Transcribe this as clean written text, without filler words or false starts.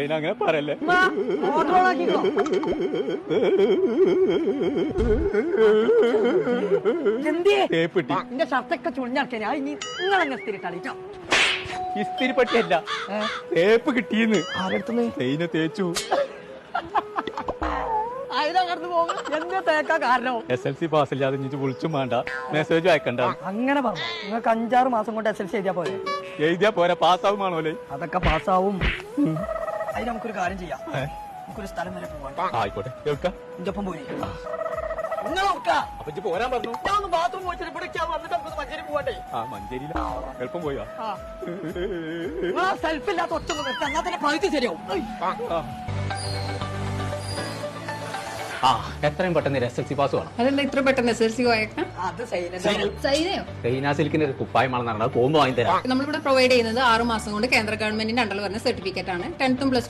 അങ്ങനെ പറയല്ലേ. എന്റെ ഷർട്ടൊക്കെ ചുളിഞ്ഞാക്കിയാ ഇനി നിങ്ങളെന്നെ ഇസ്തിരി കളിച്ചോ. ഇസ്തിരി പറ്റിയല്ല, തേപ്പ് കിട്ടിയെന്ന്. ആരെടുത്തുന്ന്? തേയിനെ തേച്ചു. അതിനാ കടന്നു പോകും. എന്താ തേക്കാ കാരണം? SLC പാസ്സില്ലാതെ ഇനി വിളിച്ചും വേണ്ട, മെസ്സേജ് അയക്കണ്ട. അങ്ങനെ പറഞ്ഞു. നിങ്ങൾക്ക് 5-6 മാസം കൊണ്ട് SLC എഴുതിയാ പോലെ. എഴുതിയാ പോരാ, പാസ്സാവുമാണോല്ലേ? അതൊക്കെ പാസ്സാവും. അതിന് നമുക്കൊരു കാര്യം ചെയ്യാം. നമുക്കൊരു സ്ഥലം വരെ പോവാം. ആയിക്കോട്ടെ, കേൾക്കാം. എന്റെ ഒപ്പം പോയി അപ്പൊ പോരാൻ പറഞ്ഞു. ബാത്റൂം പോയിട്ട് വന്നിട്ട് നമുക്ക് മഞ്ചേരി പോവാട്ടെ. മഞ്ചേരിയില എളുപ്പം പോയാ. സെൽഫില്ലാത്ത ഒറ്റ എന്നാൽ തന്നെ പകുതി ശരിയാവും. എത്രയും പെട്ടെന്ന് SLC പാസ് വേണം. അതെന്താ ഇത്ര പെട്ടെന്ന് SLC പോയേക്കാം? അത് സൈനയോ? സിൽക്കിന്റെ ഒരു കുപ്പായമാണെന്ന് പറഞ്ഞാൽ പോകുമ്പോ വാങ്ങി തരാം. നമ്മളിവിടെ പ്രൊവൈഡ് ചെയ്യുന്നത് 6 മാസം കൊണ്ട് കേന്ദ്ര ഗവൺമെന്റിന്റെ അണ്ടറിൽ വരുന്ന സർട്ടിഫിക്കറ്റ് ആണ്. 10th plus